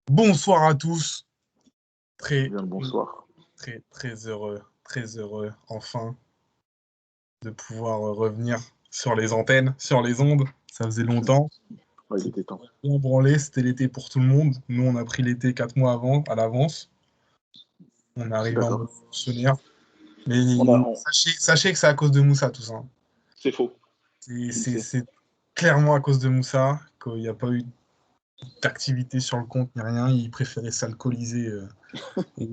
Bonsoir à tous. Très, Bien le bonsoir. très heureux, enfin, de pouvoir revenir sur les antennes, sur les ondes. Ça faisait longtemps. Ouais, il était temps. Bien branlé, c'était l'été pour tout le monde. Nous, on a pris l'été 4 mois avant, à l'avance. On est Je suis arrivé en mode d'accord. fonctionnaire. Mais On... sachez que c'est à cause de Moussa, tout ça. C'est faux. Je le sais. C'est clairement à cause de Moussa qu'il n'y a pas eu d'activité sur le compte ni rien. Il préférait s'alcooliser et,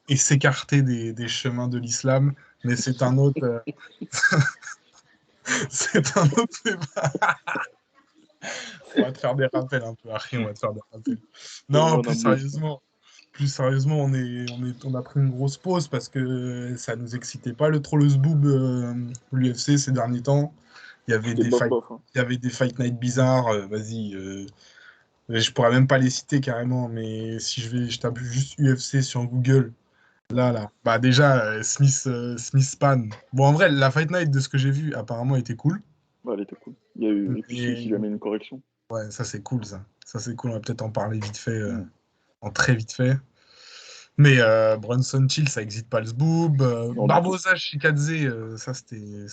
et s'écarter des chemins de l'islam. Mais c'est un autre, c'est un autre débat. On va te faire des rappels un peu, Harry, on va te faire des rappels. Non, Tellement d'embêtements. plus sérieusement, on a pris une grosse pause parce que ça nous excitait pas le trop le zboob l'UFC ces derniers temps. Il y avait C'était des bof fights, bof. Hein. il y avait des fight night bizarres. Vas-y, je pourrais même pas les citer carrément, mais si je tape juste UFC sur Google. Là. Bah déjà, Smith Span. Bon, en vrai, la Fight Night, de ce que j'ai vu, apparemment, était cool. Ouais, elle était cool. Il y a eu... Et puis Smith, Mais il lui a mis une correction. ouais, ça c'est cool, ça. Ça c'est cool, on va peut-être en parler vite fait, Mm. en très vite fait. Mais Brunson Chill, ça existe pas le zboob. Non, du tout. Barbosa Shikadze, ça c'était.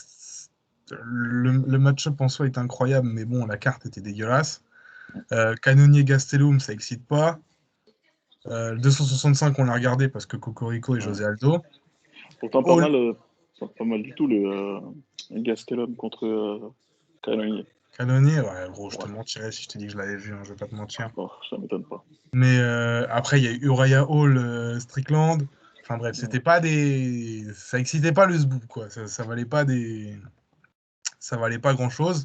Le match-up en soi est incroyable, mais bon, la carte était dégueulasse. Cannonier Gastelum, ça excite pas. 265, on l'a regardé parce que Cocorico et Ouais. José Aldo. Pourtant, Hall, pas mal du tout le Gastelum contre Cannonier. Canonnier, ouais, gros, je te Ouais. mentirais si je te dis que je l'avais vu, hein, je vais pas te mentir. Bon, ça m'étonne pas. Mais après, il y a eu Uriah Hall, Strickland. Enfin bref, Mm. c'était pas des. Ça excitait pas le zboob, quoi. Ça valait pas des. Ça valait pas grand-chose.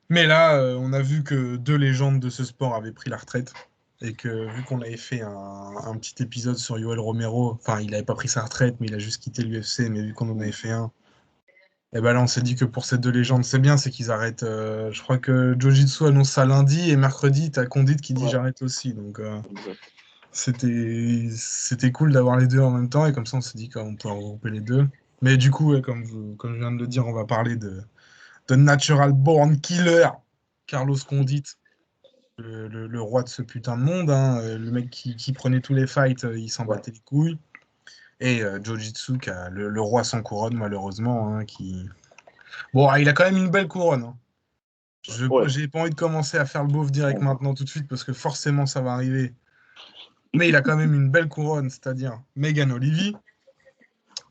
Mais là, on a vu que deux légendes de ce sport avaient pris la retraite. Et que vu qu'on avait fait un petit épisode sur Yoel Romero, enfin, il avait pas pris sa retraite, mais il a juste quitté l'UFC, mais vu qu'on en avait Mm. fait un, et ben là, on s'est dit que pour ces deux légendes, c'est bien, c'est qu'ils arrêtent. Je crois que Jiu-Jitsu annonce ça lundi et mercredi, t'as Condit qui dit Ouais, j'arrête aussi. Donc exact. c'était cool d'avoir les deux en même temps et comme ça, on s'est dit qu'on peut regrouper les deux. Mais du coup, ouais, comme je viens de le dire, on va parler de Natural Born Killer, Carlos Condit, le roi de ce putain de monde, hein, le mec qui prenait tous les fights, il s'en Ouais. battait les couilles. Et Jiu-Jitsu, qui a le roi sans couronne, malheureusement, hein, qui. Bon, il a quand même une belle couronne, hein. Ouais. J'ai pas envie de commencer à faire le beauf direct Bon. maintenant tout de suite parce que forcément ça va arriver. Mais il a quand même une belle couronne, c'est-à-dire Megan Olivier.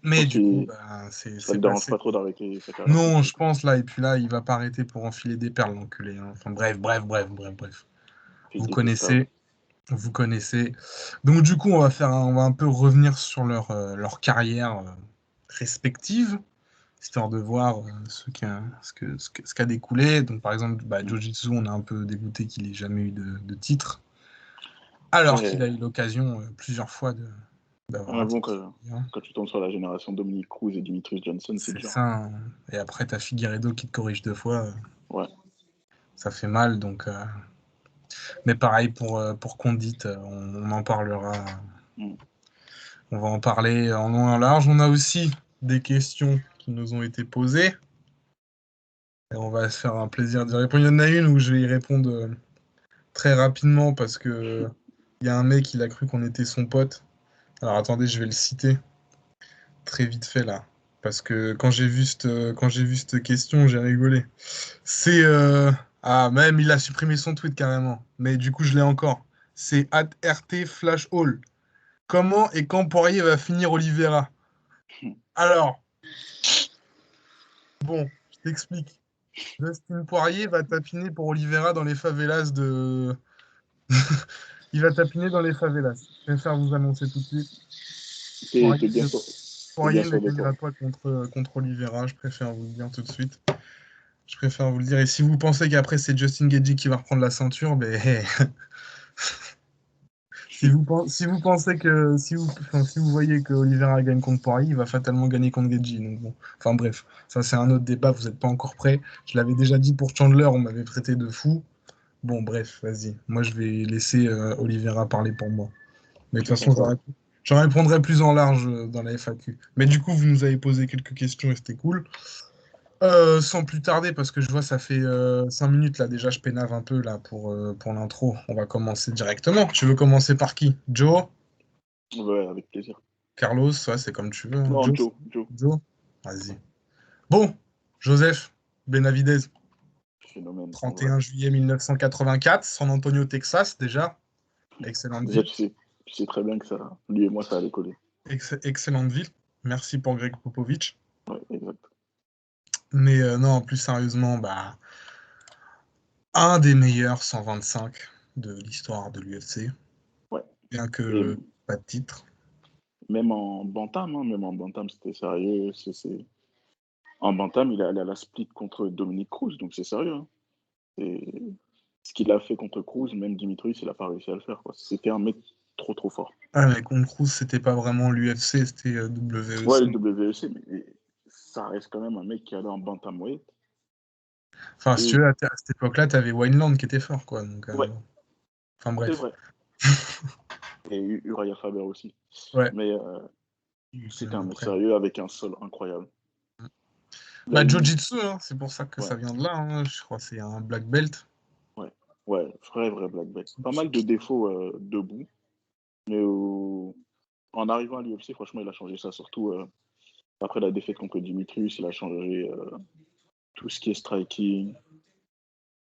Je Mais pense du coup, que bah, ça c'est le dérange passé. pas trop d'arrêter sa carrière tout de Non, je suite. pense là, et puis là, il va pas arrêter pour enfiler des perles, l'enculé, hein. Enfin bref. Fils Vous détestable. connaissez, vous connaissez. Donc du coup, on va un peu revenir sur leur carrière respective, histoire de voir ce qu'a découlé. Donc par exemple, bah, Mm. Jiu-Jitsu, on a un peu dégoûté qu'il ait jamais eu de titre. Alors qu'il Ouais. a eu l'occasion plusieurs fois d'avoir un Bon, titre. Hein. quand tu tombes sur la génération Dominic Cruz et Dimitris Johnson, c'est C'est dur. ça, hein. Et après, t'as Figueiredo qui te corrige deux fois. Ouais. Ça fait mal. Donc, mais pareil pour Condit, on en parlera. Mm. On va en parler en long et en large. On a aussi des questions qui nous ont été posées. Et on va se faire un plaisir d'y répondre. Il y en a une où je vais y répondre très rapidement parce que il y a un mec, il a cru qu'on était son pote. Alors attendez, je vais le citer très vite fait là. Parce que quand j'ai vu cette question, j'ai rigolé. C'est ah, même il a supprimé son tweet carrément. Mais du coup, je l'ai encore. C'est @RT Flash Hall. Comment et quand Poirier va finir Oliveira? Alors, bon, je t'explique. Dustin Poirier va tapiner pour Oliveira dans les favelas de. Il va tapiner dans les favelas. Je préfère vous annoncer tout de suite. T'es Poirier ne, t'es bien Poirier ne sûr de toi. gagnera pas contre Oliveira. Je préfère vous le dire tout de suite. Je préfère vous le dire. Et si vous pensez qu'après c'est Justin Gaethje qui va reprendre la ceinture, ben si vous pensez que enfin, si vous voyez que Oliveira gagne contre Poirier, il va fatalement gagner contre Gaethje. Donc bon, enfin bref, ça c'est un autre débat. Vous n'êtes pas encore prêts. Je l'avais déjà dit pour Chandler, on m'avait traité de fou. Bon bref, vas-y. Moi je vais laisser Oliveira parler pour moi. Mais de toute façon, Ça va. j'en répondrai plus en large dans la FAQ. Mais du coup, vous nous avez posé quelques questions et c'était cool. Sans plus tarder, parce que je vois ça fait 5 minutes là déjà, je pénave un peu là pour l'intro. On va commencer directement. Tu veux commencer par qui? Joe? Ouais, avec plaisir. Carlos? Ouais, c'est comme tu veux, hein. Non, Joe? Joe, Joe, Joe? Vas-y. Bon, Joseph Benavidez, phénomène, en vrai. 31 juillet 1984, San Antonio, Texas, déjà. Excellente Déjà, ville. tu sais très bien que ça, lui et moi, ça allait coller. Excellente ville. Merci pour Greg Popovich. Ouais, exact. Mais non, plus sérieusement, bah, un des meilleurs 125 de l'histoire de l'UFC. Ouais. Bien Et que pas de titre. même en bantam, c'était sérieux. En bantam, il est allé à la split contre Dominique Cruz, donc c'est sérieux, hein. Et ce qu'il a fait contre Cruz, même Dimitrius, il a pas réussi à le faire, quoi. C'était un mec trop, trop fort. Ah, mais contre Cruz, c'était pas vraiment l'UFC, c'était Ouais, le WEC. WEC, mais ça reste quand même un mec qui allait en bantamweight. Enfin, si tu Et veux, à cette époque-là, t'avais Wineland qui était fort, quoi. Donc, ouais, enfin, c'est bref. vrai. Et Uriah Faber aussi. Ouais. Mais c'était un mec Après. sérieux avec un sol incroyable. Il a Bah, une. Jiu-Jitsu, hein, c'est pour ça que ça Ouais, vient de là, hein. Je crois que c'est un black belt. ouais, ouais, vrai black belt. Pas mal de défauts debout, mais en arrivant à l'UFC, franchement, il a changé ça. Surtout après la défaite contre Dimitrius, il a changé tout ce qui est striking,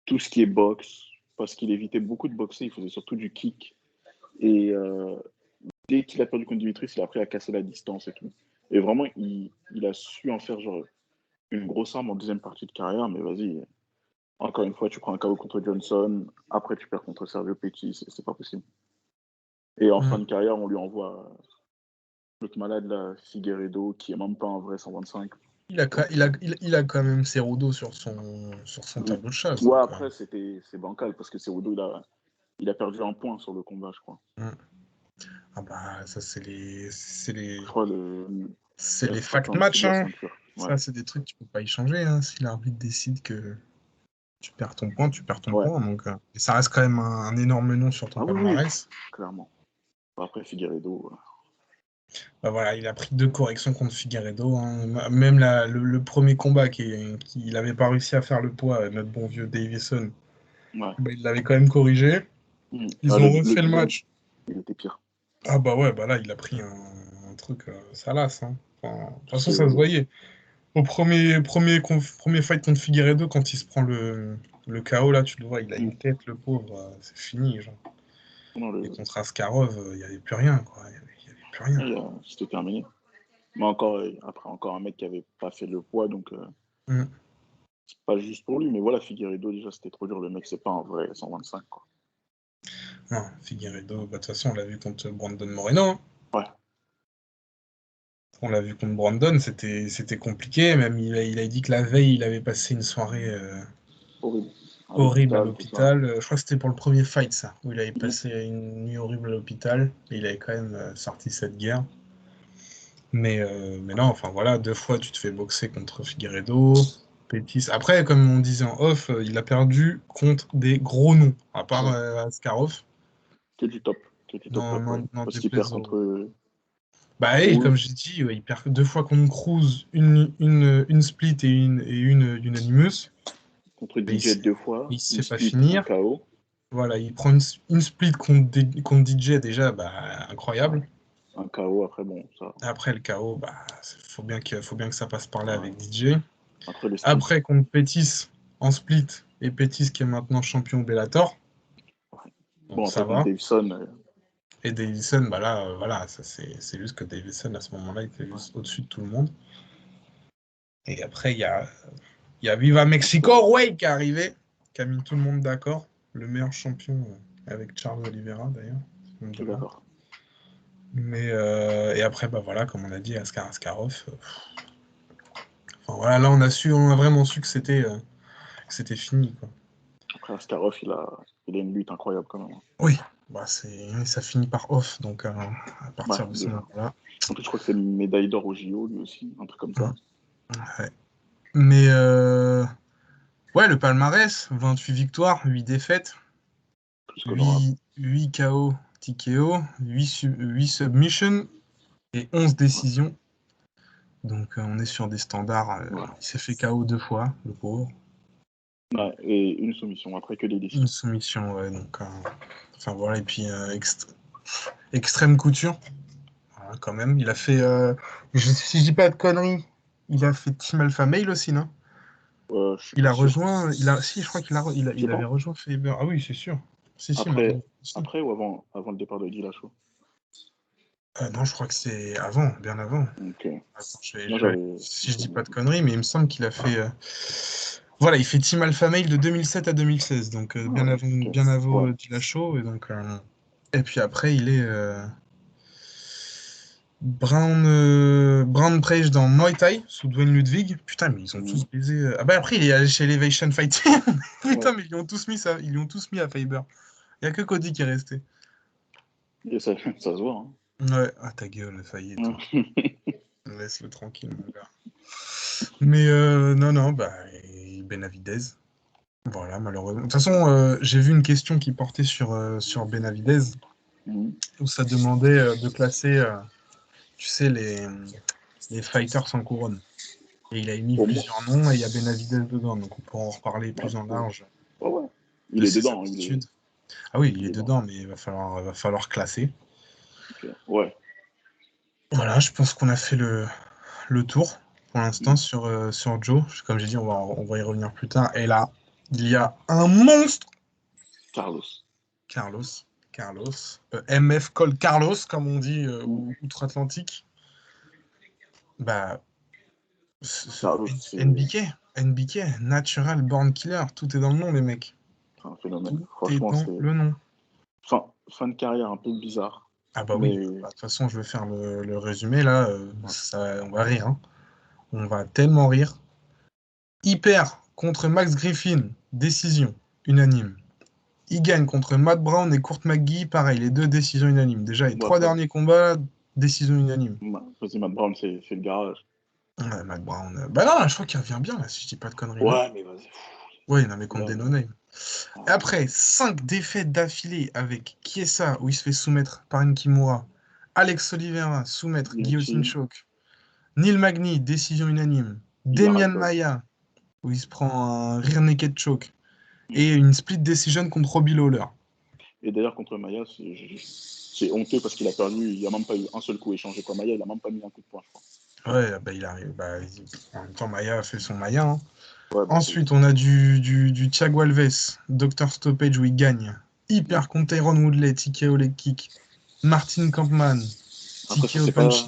tout ce qui est boxe, parce qu'il évitait beaucoup de boxer, il faisait surtout du kick. Et dès qu'il a perdu contre Dimitrius, il a appris à casser la distance et tout. Et vraiment, il a su en faire genre une grosse arme en deuxième partie de carrière, mais vas-y, encore une fois, tu prends un KO contre Johnson, après tu perds contre Sergio Petty, c'est pas possible. Et en fin Mm. de carrière, on lui envoie l'autre malade, là, Figueiredo, qui est même pas un vrai 125. Donc, Il a quand même Cerudo sur son tableau de chasse. ouais, Donc, après, c'est bancal, parce que Cerudo, il a perdu un point sur le combat, je crois. ah bah, ça, Je crois le, c'est les frappé fact en dessous match, de la hein. ceinture. Ouais, Ça, c'est des trucs que tu peux pas y changer, hein. Si l'arbitre décide que tu perds ton point, tu perds ton ouais. point. Donc, et ça reste quand même un énorme nom sur ton Ah oui, oui, palmarès. clairement. Après, Figueiredo, Bah voilà, il a pris 2 corrections contre Figueiredo, hein. Même le premier combat qu'il n'avait pas réussi à faire le poids, notre bon vieux Davison, ouais. bah, il l'avait quand même corrigé. Ah, Ils ont refait le deuxième, match. il était pire. Ah bah ouais, bah là, il a pris un truc salace, hein. Enfin, de toute façon, ça se C'est voyait. Au premier fight contre Figueiredo, quand il se prend le KO, là, tu le vois, il a une tête, le pauvre, c'est fini, genre. non, Et contre Askarov, il n'y avait plus rien, quoi. Il y avait plus rien. c'était terminé. Mais encore, après, encore un mec qui avait pas fait le poids, donc Mm. c'est pas juste pour lui. Mais voilà, Figueiredo, déjà, c'était trop dur. Le mec, c'est pas un vrai 125, quoi. Non, Figueiredo, bah, de toute façon, on l'a vu contre Brandon Moreno, hein. Ouais, On l'a vu contre Brandon, c'était compliqué. Même il a dit que la veille, il avait passé une soirée horrible. À horrible à l'hôpital, tout ça. l'hôpital. Je crois que c'était pour le premier fight, ça, où il avait passé une nuit horrible à l'hôpital. Et il avait quand même sorti cette guerre. Mais non, enfin voilà, 2 fois tu te fais boxer contre Figueiredo, Pettis. Après, comme on disait en off, il a perdu contre des gros noms, à part Ouais, Askarov. que du top. Que du top, Non, top, ouais. non, non Parce qu'il perd déplaise contre Bah, hey, comme Cruz, j'ai dit, ouais, il perd 2 fois contre Cruz, une split et une unanimous. contre Et DJ deux fois, il se une fait pas split, un finir. KO. Voilà, il prend une split contre DJ, déjà, bah, Ouais, incroyable. un KO, après, bon, ça. Après le KO, bah, faut bien que ça passe par là Ouais. avec DJ. Après le split, Après, contre Pettis en split, et Pettis qui est maintenant champion Bellator, ouais. donc Bon, ça après, contre va. Davison, Et Davison, bah là, voilà, ça c'est juste que Davison, à ce moment-là, il était ouais. juste au-dessus de tout le monde. Et après, il y a Viva Contre, Mexico, ouais, qui est arrivé, qui a mis tout le monde d'accord. Le meilleur champion avec Charles Oliveira, d'ailleurs. si on me je suis demande. d'accord. Mais, et après, bah voilà, comme on a dit, Askarov. Enfin, voilà, là, on a vraiment su que c'était fini, quoi. Après, Askarov, il a une lutte incroyable, quand même. Oui, bah, ça finit par off, donc à Ouais, partir de ce déjà. moment-là. En plus, je crois que c'est médaille d'or au JO, lui aussi, un truc comme ça. Ouais. Mais ouais, le palmarès, 28 victoires, 8 défaites, Plus qu'honorable. 8 KO, TKO, 8 submissions et 11 Ouais. décisions. Donc on est sur des standards. Ouais. Il s'est fait KO 2 fois, le pauvre. Ouais, et une soumission, après que des Une décisions. soumission, ouais. Donc, enfin voilà, et puis extrême couture, voilà, quand même. Il a fait, si je dis pas de conneries, il a fait Team Alpha Male aussi, non? Je suis Il pas a sûr. rejoint, si, je crois Je il avait pense. rejoint Faber. Ah oui, c'est sûr. Si, maintenant. Après, Si. après ou avant le départ de Dillashaw. Non, je crois que c'est avant, bien avant. Donc, Attends, moi, si je dis pas de conneries, mais il me semble qu'il a fait. Voilà, il fait Team Alpha Male de 2007 à 2016, donc Ah ouais, ok. bien avant Ouais. Dillashaw, et donc. Et puis après, il est Brown Prage dans Muay Thai sous Dwayne Ludwig. Putain, mais ils ont tous Mhm. baisé. Ah bah après, il est allé chez Elevation Fighting. Ouais. Putain, mais ils lui ont tous mis ça. Ils lui ont tous mis à Faber. Il n'y a que Cody qui est resté. Et ça se voit. Hein. Ouais, ah ta gueule, ça y est, toi. Ouais. Laisse-le tranquille, mon gars. Mais non, bah, et Benavidez. Voilà, malheureusement. De toute façon, j'ai vu une question qui portait sur Benavidez, Mhm. où ça demandait de classer, tu sais, les fighters sans couronne. Et il a émis Pour moi, plusieurs noms et il y a Benavidez dedans, donc on pourra en reparler ouais, plus en large ouais, ouais. de Il est ses dedans. Il est, aptitudes. Ah oui, il il est est dedans. dedans, mais va falloir classer. Ok. Ouais. Voilà, je pense qu'on a fait le tour pour l'instant Mhm. sur Joe. Comme j'ai dit, on va y revenir plus tard. Et là, il y a un monstre, Carlos. Carlos, MF Call Carlos, comme on dit Mhm. outre-Atlantique. Bah, Carlos, c'est NBK, Natural Born Killer, tout est dans le nom, les mecs. un phénomène. Tout est Franchement, dans c'est le nom. fin de carrière un peu bizarre. Ah bah oui, Mais bah, de toute façon, je vais faire le résumé là. ouais. On va rire, hein. On va tellement rire. Hyper contre Max Griffin, décision unanime. Il gagne contre Matt Brown et Kurt McGee, pareil, les deux décisions unanimes. Déjà, les Bon, trois après, derniers combats, décision unanime. vas-y, Matt Brown, c'est le garage. Ouais, Matt Brown. Bah non, je crois qu'il revient bien là, si je dis pas de conneries, non? Ouais, mais vas-y. Ouais, non, mais contre Là, des no-name. Et ah, après, 5 défaites d'affilée avec Chiesa, où il se fait soumettre par une Kimura. Alex Oliveira, soumettre, guillotine guillotine, choke. Neil Magny, décision unanime. il a Demian ras-le-bol. Maia, où il se prend un rear naked choke. Et une split decision contre Robbie Lawler. Et d'ailleurs, contre Maya, c'est honteux parce qu'il a perdu. Il n'y a même pas eu un seul coup échangé. Quoi. Maya, il n'a même pas mis un coup de poing, je crois. Ouais, bah il arrive. Bah, en même temps, Maia a fait son Maia, hein. Ouais, bah, Ensuite, on a du Thiago Alves, Dr. Stoppage, où il gagne. ouais. Hyper contre Tyron Woodley, TKO leg kick. Martin Kampmann, Après, ça, TKO c'est pas. punches.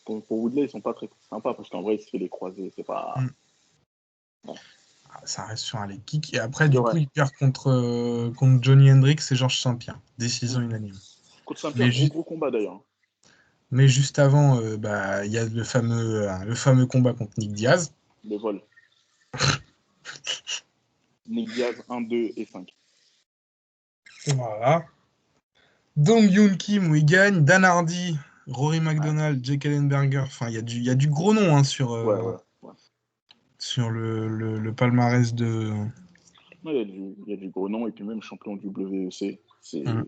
Pour Woodley, ils sont pas très sympas parce qu'en vrai, il se fait les croisés. C'est pas. Mm. Ouais. Ah, ça reste sur un leg kick. Et après, C'est du coup, vrai. il perd contre Johnny Hendricks et Georges Saint-Pierre. Mm. Décision unanime. Contre Mais, Saint-Pierre, ju- gros combat d'ailleurs. mais juste avant, bah, il y a le fameux combat contre Nick Diaz. Le vol. Nick Diaz 1, 2 et 5. Voilà. Dong Yoon Kim, où il gagne. Dan Hardy, Rory Ouais. McDonald, Jake Ellenberger. Enfin, il y a du gros nom hein, Ouais, ouais, ouais. sur le palmarès de. Ouais, il y a du gros nom et puis même champion du WEC. Hum,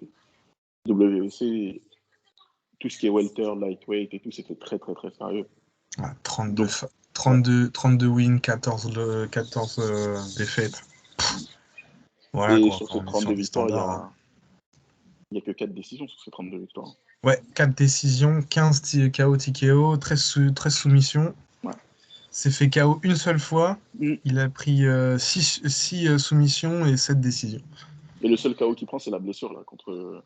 C'est WEC, tout ce qui est welter, lightweight et tout, c'était très très très sérieux. ouais, 32, Donc, ouais. 32 wins, 14 défaites. Voilà Et quoi, sur enfin, ces on est sur 32 des victoires, standards, hein. il y a que 4 décisions sur ces 32 victoires. Ouais, 4 décisions, 15 KO TKO, 13 soumissions. Ouais. S'est fait KO une seule fois. Mm. Il a pris 6 soumissions et 7 décisions. Et le seul KO qu'il prend, c'est la blessure là, contre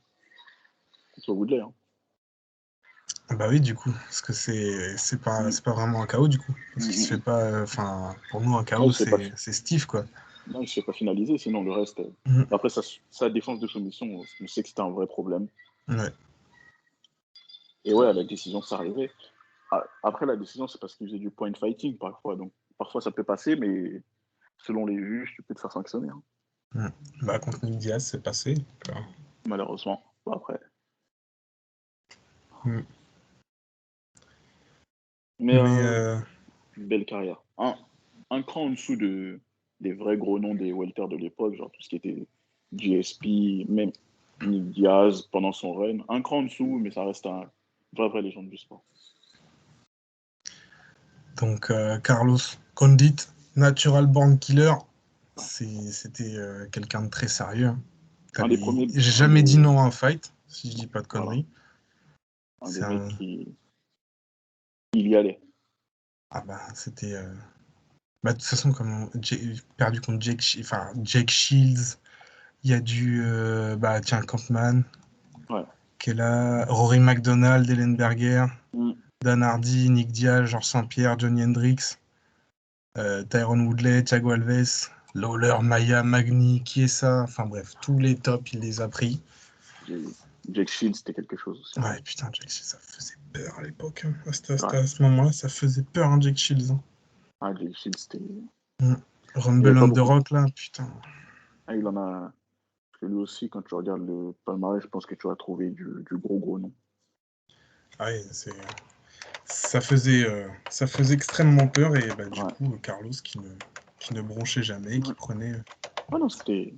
Woodley. Hein. Bah oui, du coup, parce que Mm. c'est pas vraiment un KO du coup. Parce Mm, qu'il se mm, fait mm. pas. Enfin, pour nous, un Non, KO, c'est Steve, quoi. il se fait pas finaliser, sinon le reste. Mhm. Après, sa défense de soumission, on sait que c'était un vrai problème. Ouais. Et ouais, la décision, ça arrivait. Après, la décision, c'est parce qu'il faisait du point fighting parfois. Donc, parfois, ça peut passer, mais selon les juges, tu peux te faire sanctionner. Hein, Mhm. Bah, contre Nick Diaz, c'est passé. malheureusement. Bon, après. Mhm. Mais Mais belle carrière. Un cran en dessous des vrais gros noms des welters de l'époque, genre tout ce qui était GSP, même Nick Diaz pendant son run. Un cran en dessous, mais ça reste un vrai légende du sport. Donc, Carlos Condit, Natural Born Killer, c'était quelqu'un de très sérieux. Hein. Un des premiers. J'ai jamais dit non à un fight, si je dis pas de Voilà. conneries. Un des mecs qui. Il y allait. Ah bah, c'était. Bah, de toute façon, comme perdu contre Jake Shields, il y a du. Bah, tiens, Kampman, Ouais. qui est là, Rory McDonald, Ellenberger, Dan Hardy, Nick Diaz, Georges Saint-Pierre, Johnny Hendricks, Tyrone Woodley, Thiago Alves, Lawler, Maya, Magny, Chiesa, enfin bref, tous les tops, il les a pris. Jake Shields, c'était quelque chose aussi. Ouais, putain, Jake Shields, ça faisait peur à l'époque. Hein. À ce moment-là, ça faisait peur, hein, Jake Shields. Hein. Ah, Jake Shields, c'était. Rumble on the Rock, là, putain. Ah, il en a. Parce que lui aussi, quand tu regardes le palmarès, je pense que tu vas trouver du gros nom. Ah oui, ça faisait extrêmement peur et bah, du coup, Carlos qui ne bronchait jamais, qui prenait. Ouais, non, c'était.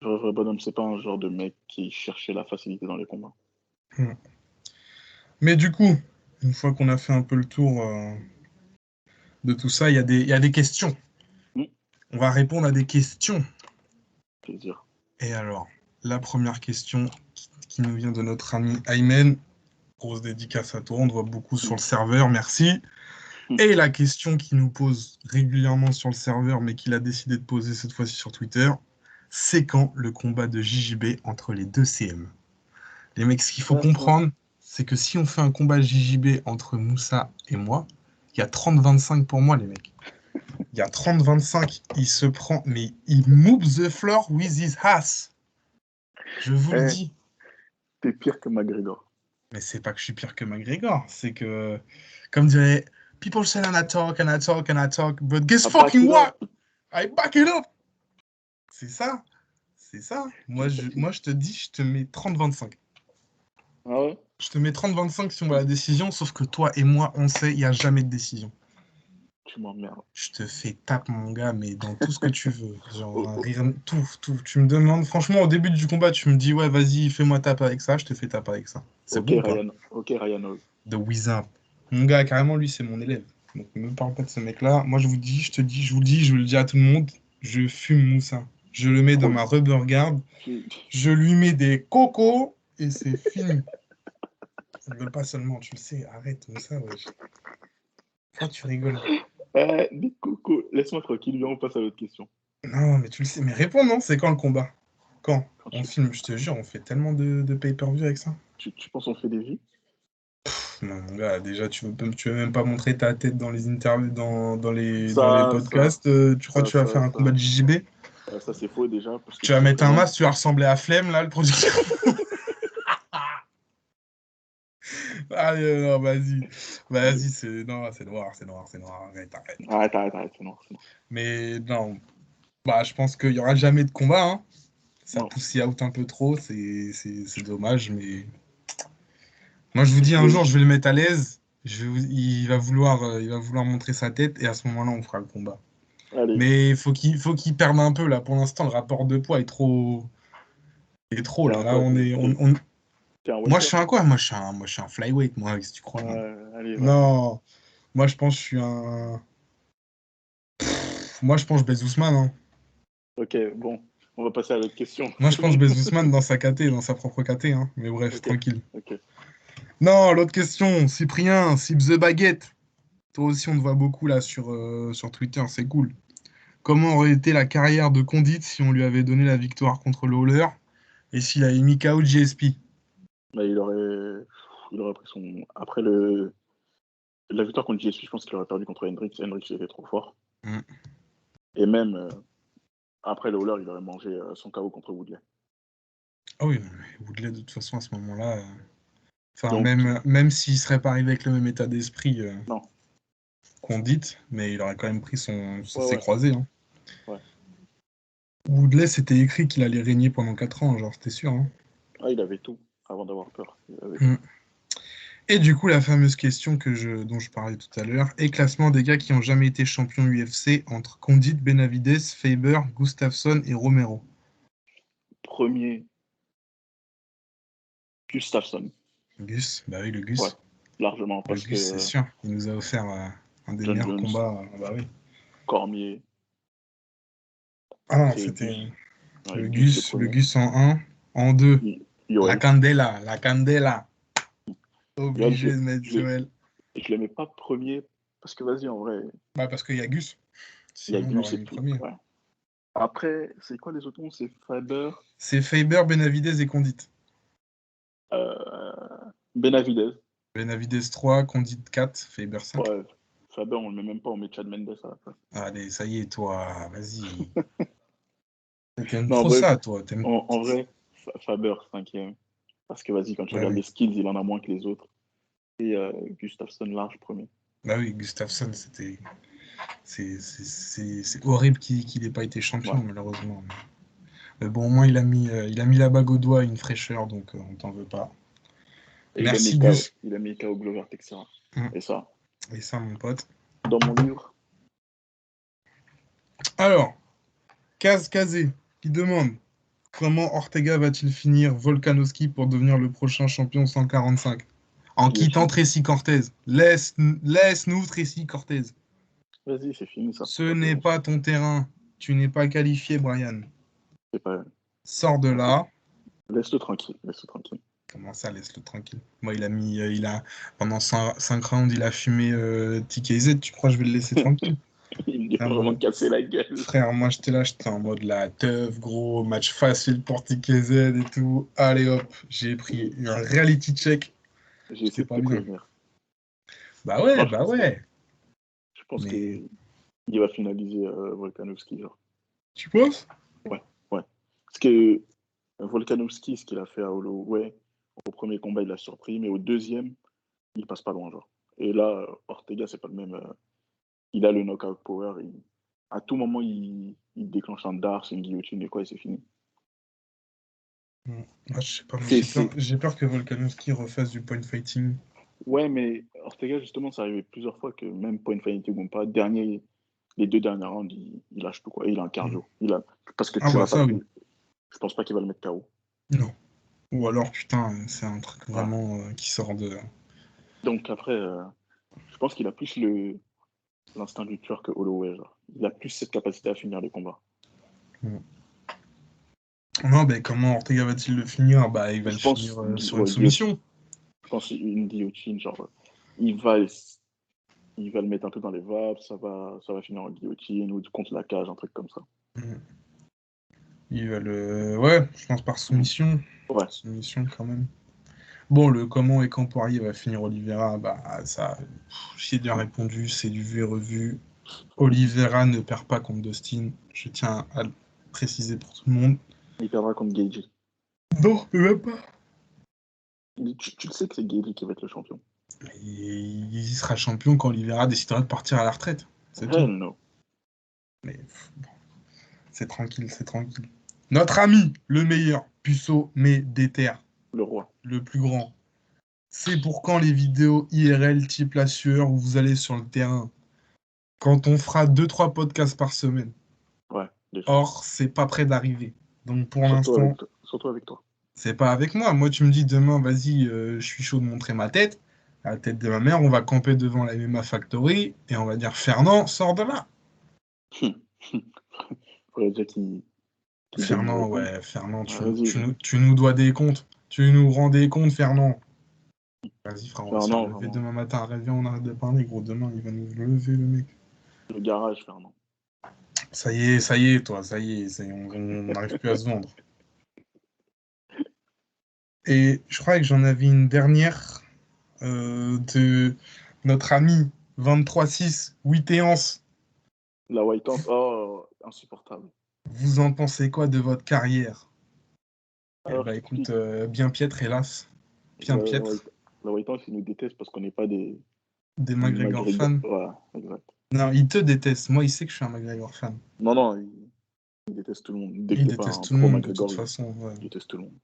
Vrai bonhomme, c'est pas un genre de mec qui cherchait la facilité dans les combats. Mais du coup, une fois qu'on a fait un peu le tour de tout ça, il y a des questions. On va répondre à des questions. Plaisir. Et alors, la première question qui nous vient de notre ami Aymen. Grosse dédicace à toi, on te voit beaucoup sur le serveur, merci. Et la question qu'il nous pose régulièrement sur le serveur, mais qu'il a décidé de poser cette fois-ci sur Twitter, c'est quand le combat de JJB entre les deux CM? Les mecs, ce qu'il faut comprendre, c'est que si on fait un combat JJB entre Moussa et moi, il y a 30-25 pour moi, les mecs. Il y a 30-25, il se prend, mais il moves the floor with his ass. Je vous le dis. T'es pire que McGregor. Mais c'est pas que je suis pire que McGregor, c'est que, comme dirait, people say and I talk, and I talk, and I talk, but guess fucking what? I back it up! C'est ça, c'est ça. Moi, je te dis, je te mets 30-25. Ah ouais? Je te mets 30-25 si on va à la décision, sauf que toi et moi, on sait, il n'y a jamais de décision. Tu m'emmerdes. Je te fais tape, mon gars, mais dans tout ce que tu veux. Genre, rien, tout. Tu me demandes, franchement, au début du combat, tu me dis, ouais, vas-y, fais-moi tape avec ça, je te fais tape avec ça. C'est ok, bon, Ryan. Ok, Ryan Hall. De Wizard. Mon gars, carrément, lui, c'est mon élève. Donc, ne me parle pas de ce mec-là. Moi, je vous dis, je te dis, je vous le dis, je le dis à tout le monde, je fume Moussa. Je le mets dans ma rubber guard. Je lui mets des cocos et c'est fini. Je rigole pas seulement, tu le sais. Arrête, Moussa, wesh. Pourquoi tu rigoles? Des cocos. Laisse-moi tranquille, viens, on passe à l'autre question. Non, mais tu le sais. Mais réponds, non? C'est quand le combat? Quand on filme, je te jure, on fait tellement de pay-per-view avec ça. Tu penses qu'on fait des vues? Non, mon gars, déjà, tu veux même pas montrer ta tête dans les interviews, dans les podcasts. Tu crois que tu vas faire un combat de JJB? Ça, c'est faux déjà. Parce que tu vas mettre un masque, tu vas ressembler à Flemme, là, le producteur. Allez, non, vas-y. Vas-y, c'est noir. Arrête. Arrête, c'est noir. Mais non, bah, je pense qu'il n'y aura jamais de combat. Hein. Ça pousse out un peu trop, c'est dommage, mais moi je vous dis un jour je vais le mettre à l'aise, il va vouloir montrer sa tête et à ce moment-là on fera le combat. Allez. Mais faut qu'il perde un peu là. Pour l'instant le rapport de poids est trop là. Là on est moi je suis un quoi? Moi je suis un flyweight moi, si tu crois. Allez, non, moi je pense que je suis un moi je pense que je baise Ousmane. Hein. Ok, bon, on va passer à l'autre question. Moi je pense que je baise Ousmane dans sa KT, dans sa propre KT. Hein. Mais bref, tranquille. Ok. Non, l'autre question, Cyprien, Sip the Baguette. Toi aussi, on te voit beaucoup là sur Twitter, c'est cool. Comment aurait été la carrière de Condit si on lui avait donné la victoire contre Lawler et s'il avait mis KO GSP? Bah, il aurait pris son. Après la victoire contre GSP, je pense qu'il aurait perdu contre Hendricks. Hendricks était trop fort. Et même après Lawler, il aurait mangé son KO contre Woodley. Ah oui, mais Woodley, de toute façon, à ce moment-là. Enfin, même s'il serait pas arrivé avec le même état d'esprit Condit, mais il aurait quand même pris ses croisés. Hein. Ouais. Woodley, c'était écrit qu'il allait régner pendant 4 ans, genre, c'était sûr. Hein. Ah, il avait tout avant d'avoir peur. Et du coup, la fameuse question dont je parlais tout à l'heure, est classement des gars qui n'ont jamais été champions UFC entre Condit, Benavides, Faber, Gustafsson et Romero. Premier, Gustafsson. Gus, bah oui, le Gus. Ouais, largement. Le Gus, c'est sûr. Il nous a offert Un des John meilleurs Jones, combats. Bah oui. Cormier, Ah non, c'est c'était Gus. Ouais, le Gus le Gus, le premier. Gus en un. En 2, la Yoel. Candela, la Candela. Yoel, Obligé de mettre je, Joël. je le mets pas premier parce que vas-y, en vrai, Bah parce qu'il y a Gus. il y a Sinon, on Gus l'aurait et mis puis. premier. Ouais. Après, c'est quoi les autres noms? C'est Faber, C'est Faber, Benavidez et Condit. Benavidez. Benavidez 3, Condit 4, Faber 5. Ouais, Faber, on le met même pas, on met Chad Mendes à la place. Allez, ça y est, toi, vas-y. T'aimes Non, en trop vrai, ça, toi. en vrai Faber, cinquième. Parce que vas-y, quand tu Bah regardes oui. les skills, il en a moins que les autres. Et Gustafsson large premier. Bah oui, Gustafsson, c'était. C'est horrible qu'il n'ait pas été champion, Ouais. malheureusement. Mais bon, au moins, il a mis la bague au doigt, une fraîcheur, donc on t'en veut pas. Et Merci, Gus. il a mis KO Glover Texera. Mm. Et ça, Et ça, mon pote. dans mon livre, Alors, Kazé qui demande comment Ortega va-t-il finir Volkanovski pour devenir le prochain champion 145 en quittant guillotine. Tracy Cortez. Laisse-nous Tracy Cortez. Vas-y, c'est fini ça. Ce n'est pas ton terrain. Tu n'es pas qualifié, Brian. C'est pas. Sors de là. Laisse-le tranquille, laisse-le tranquille. Comment ça, laisse-le tranquille. Moi, pendant 5 rounds, il a fumé TKZ. Tu crois que je vais le laisser tranquille? Il lui a Ah, vraiment moi, cassé la gueule. frère, moi, j'étais en mode la teuf, gros, match facile pour TKZ et tout. Allez hop, j'ai pris un reality check. J'ai J'étais essayé de pas te bien. prévenir. Bah ouais, Moi, bah ouais. je pense que Mais il va finaliser Volkanovski, genre. tu penses? Ouais, ouais. Parce que Volkanovski, ce qu'il a fait à Holloway, au premier combat, il a surpris, mais au deuxième, il passe pas loin, genre. Et là, Ortega, c'est pas le même. Il a le knockout power. À tout moment, il déclenche un dart, une guillotine et quoi, et c'est fini. Ah, je sais pas, mais C'est, j'ai peur, c'est... j'ai peur que Volkanovski refasse du point fighting. Ouais, mais Ortega, justement, ça arrivé plusieurs fois que même point fighting ou pas, les 2 derniers rounds, il lâche tout, quoi. Et il a un Mm. cardio. Parce que Ah tu bah vas pas. ça, oui. Je pense pas qu'il va le mettre KO. Non. Ou alors, putain, c'est un truc Ouais. vraiment qui sort de... Donc après, je pense qu'il a plus l'instinct du tueur que Holloway. Genre. Il a plus cette capacité à finir les combats. Mm. Non, mais comment Ortega va-t-il le finir? Bah, il va le Je pense, finir sur une ouais, soumission. je pense une guillotine, genre, il va, il va le mettre un peu dans les vapes, ça va finir en guillotine ou contre la cage, un truc comme ça. Mm. Il va le... Ouais, je pense par soumission. Ouais, Soumission, quand même. Bon, le comment et quand Poirier va finir Oliveira, bah, ça... J'ai bien répondu, c'est du vu et revu. Oliveira ne perd pas contre Dustin. Je tiens à le préciser pour tout le monde. il perdra contre Gagey. Non, même pas. Tu le sais que c'est Gagey qui va être le champion. Il sera champion quand Oliveira décidera de partir à la retraite. C'est tout. Hell no. Mais bon, c'est tranquille, c'est tranquille. Notre ami, le meilleur, Puceau, mais déter, Le roi. le plus grand. C'est pour quand les vidéos IRL type la sueur où vous allez sur le terrain? Quand on fera 2-3 podcasts par semaine. Ouais, déjà. Or, c'est pas près d'arriver. Donc pour Surtout avec, l'instant, surtout avec toi. c'est pas avec moi. Moi, tu me dis demain, vas-y, je suis chaud de montrer ma tête. La tête de ma mère, on va camper devant la MMA Factory et on va dire Fernand, sors de là. Faudrait déjà qu'il vienne nous Fernand, reprendre. ouais, Fernand, Ah, vas-y. tu nous dois des comptes. Tu nous rends des comptes, Fernand. Vas-y, frère, on va se faire Fernand, lever vraiment. demain matin. Réveille, on arrête de parler, gros. Demain, il va nous lever, le mec. Le garage, Fernand. Ça y est, toi, ça y est, on n'arrive plus à se vendre. Et je crois que j'en avais une dernière de notre ami 23-6, 8 et 11. La White House, oh, insupportable. Vous en pensez quoi de votre carrière? Eh Alors, bah je écoute, t'explique. bien piètre, hélas. Bien La, piètre. la White House, ils nous détestent parce qu'on n'est pas des Des McGregor McGregor. fans. Voilà, exact. Non, il te déteste. Moi, il sait que je suis un McGregor fan. Non, non, ils détestent tout le monde. Dès que Il t'es pas déteste un tout le pro monde de toute McGregor, façon. Ouais. ils détestent tout le monde.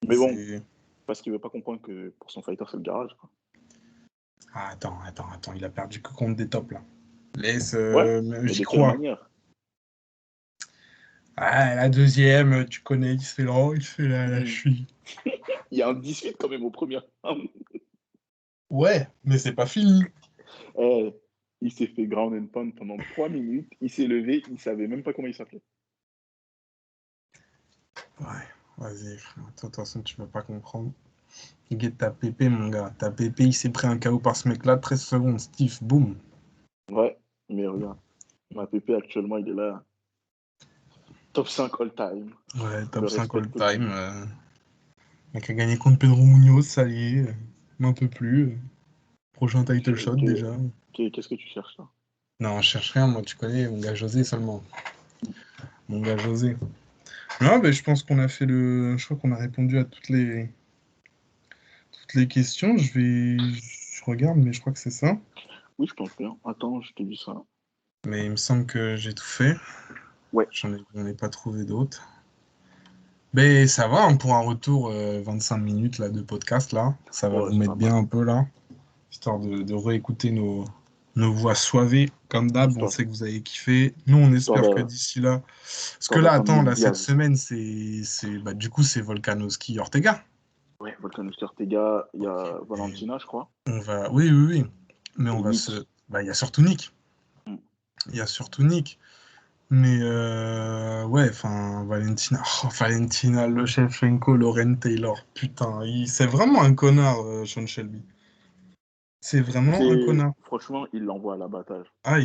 Mais bon, C'est... parce qu'il veut pas comprendre que pour son fighter, c'est le garage. Quoi. Ah, attends. Il a perdu que contre des tops là. Laisse, Ouais, mais j'y de quelle crois. manière? Ah, la deuxième, tu connais, il se fait là, il se fait la cheville. Il y a un 18 quand même au premier round. Ouais, mais c'est pas fini. Eh, Il s'est fait ground and pound pendant 3 minutes. Il s'est levé. Il savait même pas comment il s'appelait. Ouais, vas-y, frère. Toi, de toute façon, tu vas pas comprendre. Guette ta pépé, mon gars. Ta pépé, il s'est pris un KO par ce mec-là. 13 secondes, Steve, boum. Ouais, mais regarde. Ma pépé, actuellement, il est là. Top 5 all-time. Ouais, Je le top 5 respecte. all-time. Mec a gagné contre Pedro Munoz, ça y est. Un peu plus. Prochain title shot, déjà. Qu'est-ce que tu cherches là? Non, je cherche rien, moi, tu connais, mon gars José seulement. Mon gars José. Non, mais je pense qu'on a fait le. Je crois qu'on a répondu à toutes les questions. Je regarde, mais je crois que c'est ça. Oui, je pense bien. Attends, je te dis ça. Mais il me semble que j'ai tout fait. Ouais. J'en ai pas trouvé d'autres. Mais ça va, hein, pour un retour 25 minutes là, de podcast, là. Ça va Ouais, vous c'est mettre pas mal. bien un peu, là. Histoire de réécouter nos voix soivées. Comme d'hab, on Histoire, sait que vous avez kiffé. Nous, on histoire espère que d'a- d'ici là. Parce que histoire là, d'attendre attends, Nate là, cette Diaz. semaine, bah, du coup, c'est Volkanovski Ortega. Ouais, Volkanovski Ortega, il y a Et Valentina, je crois. on va. Oui, oui, oui. Mais on Et va Nick. se. Bah, il y a surtout Nick. Hmm. Il y a surtout Nick. Mais ouais, enfin, Valentina. Oh, Valentina, Lechevchenko, Lauren Taylor. Putain, c'est vraiment un connard, Sean Shelby. C'est vraiment un connard. Franchement, il l'envoie à l'abattage. Ah,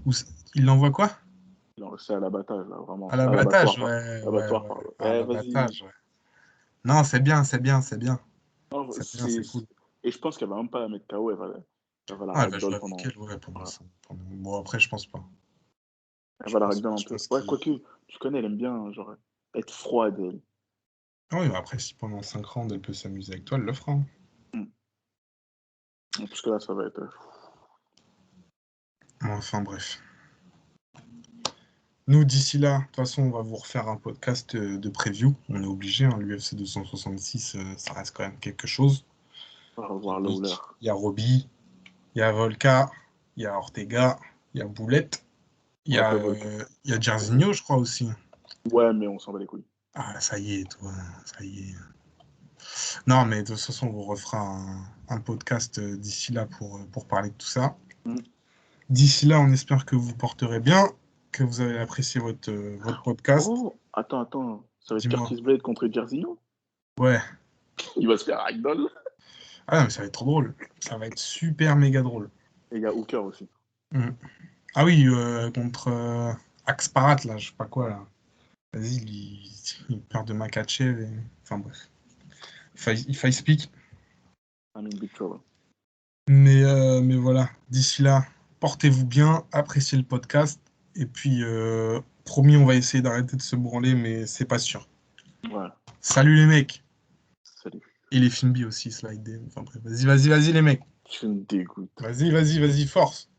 où c'est- il l'envoie quoi? C'est à l'abattage, là, À vraiment. À l'abattage, l'abattoir, ouais, ouais, abattoir, ouais. pardon. À Vas-y. l'abattage, ouais. Non, c'est bien, c'est bien, c'est bien. Non, C'est bien, c'est cool. Et je pense qu'elle va même pas la mettre KO, elle va la Ah, elle va jouer ragdoll avec pendant. elle, ouais, Voilà. Bon, après, je pense pas. Elle Je va la pense pas. ragdoll un Je peu. pense Ouais, qu'il. quoique, tu connais, elle aime bien, genre, être froide, elle. Ah oui, mais après, si pendant 5 rounds, elle peut s'amuser avec toi, elle le fera, hein. Hmm. Parce que là, ça va être. Enfin, bref. Nous, d'ici là, de toute façon, on va vous refaire un podcast de preview. On est obligé, hein, l'UFC 266, ça reste quand même quelque chose. On va Il y a revoir Lawler. Nick, il y a Robbie, il y a Volka, il y a Ortega, il y a Boulette, Ouais, après, il y a Jairzinho, je crois aussi. ouais, mais on s'en bat les couilles. Ah, ça y est, toi, ça y est. Non, mais de toute façon, on vous refera un podcast d'ici là pour parler de tout ça. Hmm. D'ici là, on espère que vous porterez bien, que vous avez apprécié votre podcast. Oh, attends. Ça va être Dis-moi. Curtis Blade contre Jairzinho? Ouais. Il va se faire ragdoll. Ah non, mais ça va être trop drôle. Ça va être super méga drôle. Et il y a Hooker aussi. Mm. Ah oui, contre Axparat, là, je sais pas quoi, là. Vas-y, il perd de Makachev. Enfin bref. Il faille speak. I'm in big trouble. Mais voilà, d'ici là, portez-vous bien, appréciez le podcast. Et puis, promis, on va essayer d'arrêter de se branler, mais c'est pas sûr. Voilà. Salut les mecs. Salut. Et les Finby aussi, slide. Enfin bref, vas-y, vas-y, vas-y les mecs. Tu me dégoûtes. Vas-y, vas-y, vas-y, force.